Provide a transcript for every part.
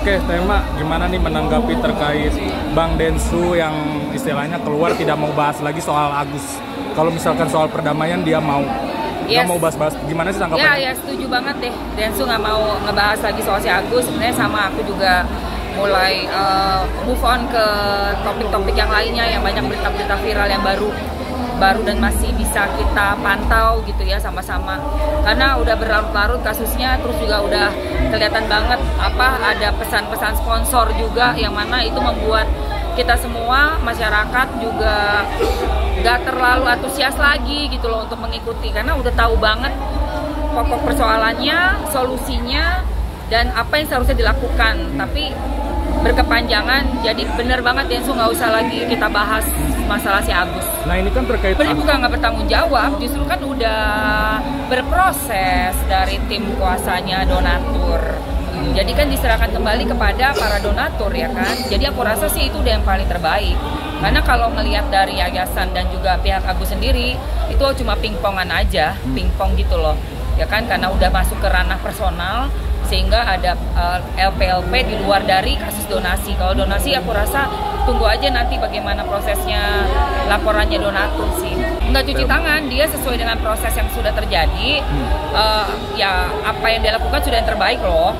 Oke, tema gimana nih menanggapi terkait Bang Densu yang istilahnya keluar tidak mau bahas lagi soal Agus. Kalau misalkan soal perdamaian dia mau nggak mau bahas-bahas, gimana sih tanggapannya? Ya setuju banget deh. Densu nggak mau ngebahas lagi soal si Agus. Sebenarnya sama aku juga mulai move on ke topik-topik yang lainnya, yang banyak berita-berita viral yang baru dan masih bisa kita pantau gitu ya sama-sama, karena udah berlarut-larut kasusnya. Terus juga udah kelihatan banget ada pesan-pesan sponsor juga yang mana itu membuat kita semua masyarakat juga nggak terlalu antusias lagi gitu loh untuk mengikuti, karena udah tahu banget pokok persoalannya, solusinya, dan apa yang seharusnya dilakukan. Tapi berkepanjangan, jadi bener banget Densu nggak usah lagi kita bahas masalah si Agus. Nah ini kan terkait bukan nggak bertanggung jawab, justru kan udah berproses dari tim kuasanya donatur. Jadi kan diserahkan kembali kepada para donatur ya kan. Jadi aku rasa sih itu udah yang paling terbaik. Karena kalau ngelihat dari yayasan dan juga pihak Agus sendiri, itu cuma pingpongan aja, pingpong gitu loh. Ya kan, karena udah masuk ke ranah personal, sehingga ada LPLP di luar dari kasus donasi. Kalau donasi aku rasa tunggu aja nanti bagaimana prosesnya laporannya donatur sih. Nggak cuci tangan, dia sesuai dengan proses yang sudah terjadi. Ya apa yang dia lakukan sudah yang terbaik loh.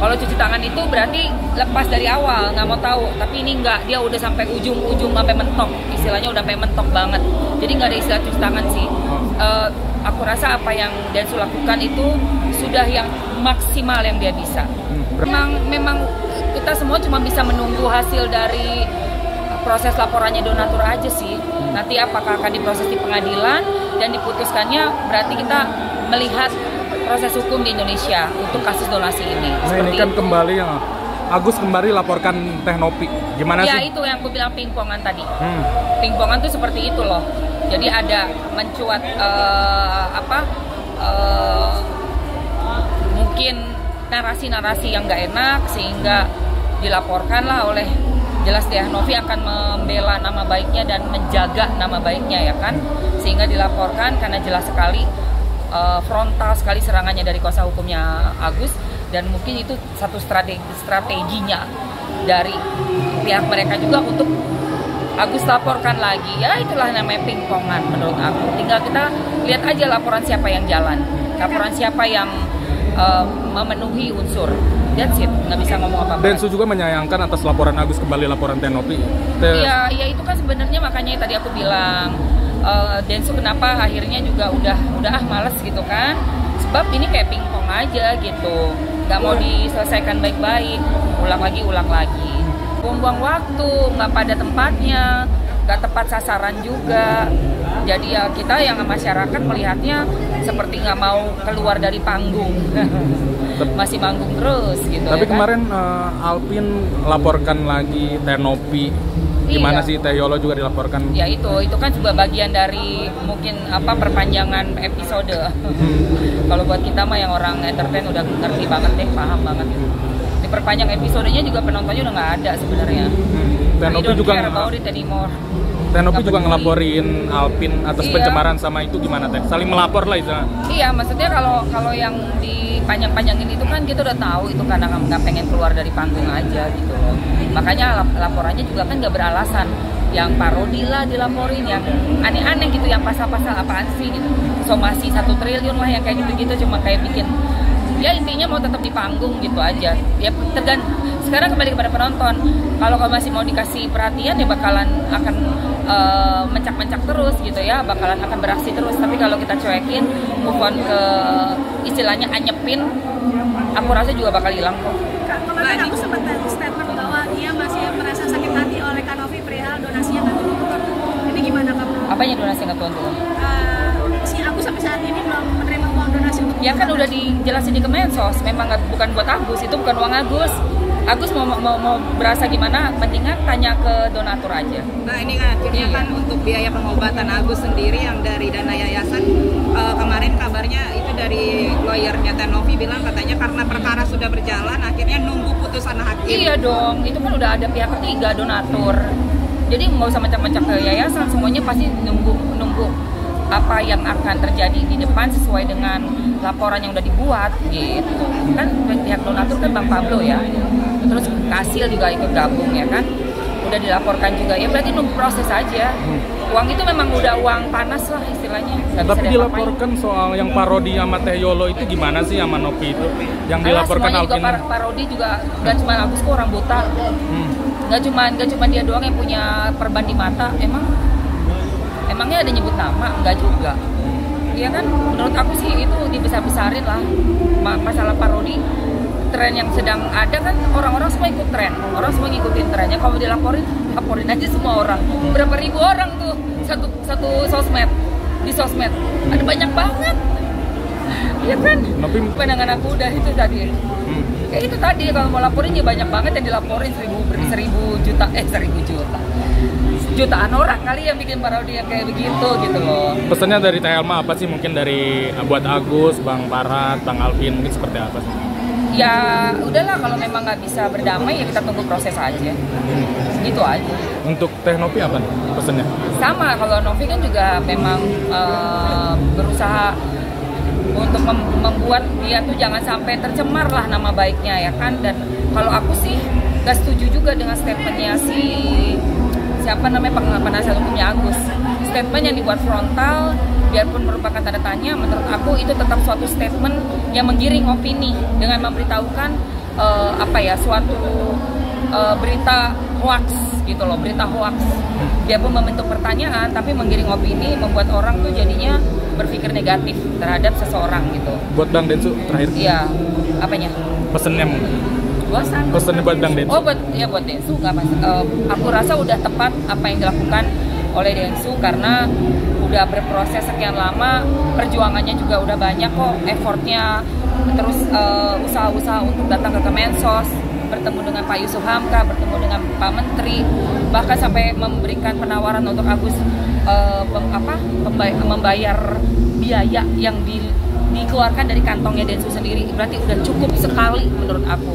Kalau cuci tangan itu berarti lepas dari awal, nggak mau tahu. Tapi ini nggak, dia udah sampai ujung-ujung, sampai mentok. Istilahnya udah sampai mentok banget. Jadi nggak ada istilah cuci tangan sih. Aku rasa apa yang Densu lakukan itu sudah yang maksimal yang dia bisa. Memang kita semua cuma bisa menunggu hasil dari proses laporannya donatur aja sih. Nanti apakah akan diproses di pengadilan dan diputuskannya, berarti kita melihat proses hukum di Indonesia untuk kasus donasi ini. Nah ini kan kembali yang Agus kembali laporkan Teh Nopi. Gimana sih? Ya itu yang aku bilang pingpongan tadi. Pingpongan tuh seperti itu loh. Jadi ada mencuat mungkin narasi-narasi yang nggak enak, sehingga dilaporkanlah oleh, jelas Teh Novi akan membela nama baiknya dan menjaga nama baiknya ya kan, sehingga dilaporkan karena jelas sekali frontal sekali serangannya dari kuasa hukumnya Agus, dan mungkin itu satu strateginya dari pihak mereka juga untuk Agus laporkan lagi. Ya itulah namanya pingpongan menurut aku. Tinggal kita lihat aja laporan siapa yang jalan, laporan siapa yang memenuhi unsur. That's it, nggak bisa ngomong apa-apa. Densu juga menyayangkan atas laporan Agus kembali laporan Teh Nopi. Iya itu kan sebenarnya makanya tadi aku bilang Densu kenapa akhirnya juga udah males gitu kan. Sebab ini kayak pingpong aja gitu, nggak mau diselesaikan baik-baik, ulang lagi. Buang-buang waktu, nggak pada tempatnya, nggak tepat sasaran juga. Jadi ya kita yang masyarakat melihatnya seperti nggak mau keluar dari panggung. Masih manggung terus gitu. Tapi ya kan? Kemarin Alpin laporkan lagi Teh Nopi. Gimana sih Teh Yolo juga dilaporkan? Ya itu kan juga bagian dari mungkin perpanjangan episode. Kalau buat kita mah yang orang entertain udah ngerti banget deh, paham banget. Diperpanjang episodenya juga penontonnya udah nggak ada sebenarnya. Teh Nopi juga Teh Nopi juga ngelaporin Alpin atas pencemaran sama itu, gimana Teh? Saling melapor lah itu. Iya, maksudnya kalau yang dipanjang-panjangin itu kan kita udah tahu itu karena nggak pengen keluar dari panggung aja gitu loh. Makanya laporannya juga kan nggak beralasan. Yang parodi lah dilaporin, yang aneh-aneh gitu, yang pasal-pasal apaan sih gitu. Somasi 1 triliun lah yang kayak gitu-gitu, cuma kayak bikin, ya intinya mau tetap di panggung gitu aja. Ya sekarang kembali kepada penonton. Kalau masih mau dikasih perhatian ya bakalan akan mencak-mencak terus gitu ya, bakalan akan beraksi terus. Tapi kalau kita cuekin, move on ke istilahnya anyepin, aku rasa juga bakal hilang kok. Kemarin aku sempat statement bahwa dia masih merasa sakit hati oleh Kak Novi perihal donasinya nggak turun. Ini gimana kamu? Apanya donasi nggak turun? Si aku sampai saat ini belum menerima uang donasi untuk. Ya kan udah dijelasin di Kemensos, memang bukan buat Agus, itu bukan uang Agus. Agus mau berasa gimana, mendingan tanya ke donatur aja. Nah ini kan akhirnya kan untuk biaya pengobatan Agus sendiri yang dari dana yayasan, kemarin kabarnya itu dari lawyernya Teh Novi bilang katanya karena perkara sudah berjalan akhirnya nunggu putusan hakim. Iya dong, itu kan udah ada pihak ketiga donatur. Jadi nggak usah macam-macam ke yayasan, semuanya pasti nunggu apa yang akan terjadi di depan sesuai dengan laporan yang udah dibuat gitu. Kan pihak donatur kan Bang Pablo ya. Terus hasil juga ikut gabung ya kan, udah dilaporkan juga ya, berarti nunggu proses aja. Uang itu memang udah uang panas lah istilahnya. Tapi dilaporkan soal yang parodi sama Teh Yolo itu gimana sih sama Novi itu? Yang dilaporkan Alvin. Juga parodi juga gak cuma Agus kok, orang buta. Gak cuma dia doang yang punya perban di mata. Emangnya ada nyebut nama? Enggak juga. Iya kan? Menurut aku sih itu dibesar-besarin lah. Masalah parodi, tren yang sedang ada kan, orang-orang semua ikut tren, orang semua ngikutin trennya. Kalau dilaporin, laporin aja semua orang. Berapa ribu orang tuh satu sosmed, di sosmed ada banyak banget, ya kan? Pandangan aku udah itu tadi. Kayak itu tadi, kalau mau laporin ya banyak banget yang dilaporin, 1000 juta, jutaan orang kali yang bikin parodi yang kayak begitu gitu loh. Pesannya dari Teh Elma apa sih? Mungkin dari buat Agus, Bang Parat, Bang Alvin, mungkin seperti apa sih? Ya udahlah, kalau memang nggak bisa berdamai ya kita tunggu proses aja, gitu aja. Untuk Teh Novi apa nih pesannya? Sama, kalau Novi kan juga memang berusaha untuk membuat dia tuh jangan sampai tercemar lah nama baiknya ya kan. Dan kalau aku sih gak setuju juga dengan statementnya siapa namanya penasihat hukumnya Agus. Statement yang dibuat frontal, biarpun merupakan tanda tanya, menurut aku itu tetap suatu statement yang menggiring opini dengan memberitahukan suatu berita hoax gitu loh, berita hoax. Biarpun membentuk pertanyaan, tapi menggiring opini, membuat orang tuh jadinya berpikir negatif terhadap seseorang gitu. Buat Bang Densu terakhir. Iya, apanya? Pesennya mungkin. Pesennya buat Bang Densu. Buat Densu nggak mas. Aku rasa udah tepat apa yang dilakukan oleh Densu karena udah berproses sekian lama, perjuangannya juga udah banyak kok, effortnya, terus usaha-usaha untuk datang ke Kemensos, bertemu dengan Pak Yusuf Hamka, bertemu dengan Pak Menteri, bahkan sampai memberikan penawaran untuk Agus membayar biaya yang dikeluarkan dari kantongnya Densu sendiri. Berarti udah cukup sekali menurut aku.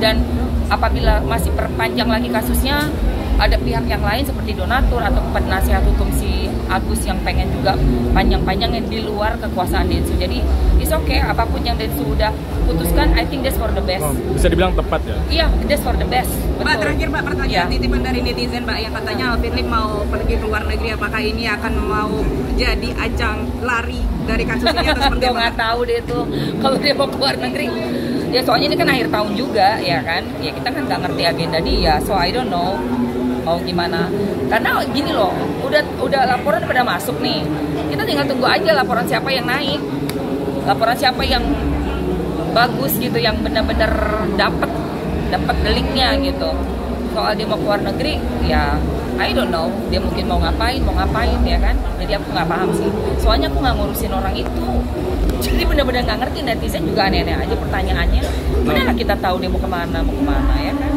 Dan apabila masih perpanjang lagi kasusnya, ada pihak yang lain seperti donatur atau penasihat hukum si Agus yang pengen juga panjang-panjangnya di luar kekuasaan Densu. Jadi it's okay, apapun yang Densu udah putuskan, I think that's for the best. Bisa dibilang tepat ya? Iya, that's for the best. Betul. Mbak, terakhir Mbak, pertanyaan titipan dari netizen Mbak yang katanya Alvin Lim mau pergi ke luar negeri, apakah ini akan mau jadi ajang lari dari kasus ini atau seperti apa? Nggak tahu deh tuh kalau dia mau keluar negeri. Ya soalnya ini kan akhir tahun juga ya kan, ya kita kan nggak ngerti agenda dia, so I don't know mau gimana. Karena gini loh, udah laporan pada masuk nih, kita tinggal tunggu aja laporan siapa yang naik, laporan siapa yang bagus gitu, yang benar-benar dapat deliknya gitu. Soal dia mau keluar negeri, ya I don't know, dia mungkin mau ngapain ya kan. Jadi aku nggak paham sih, soalnya aku nggak ngurusin orang itu. Jadi benar-benar nggak ngerti, netizen juga aneh-aneh aja pertanyaannya. Mana kita tahu dia mau kemana ya kan?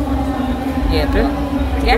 Gitu. Ya.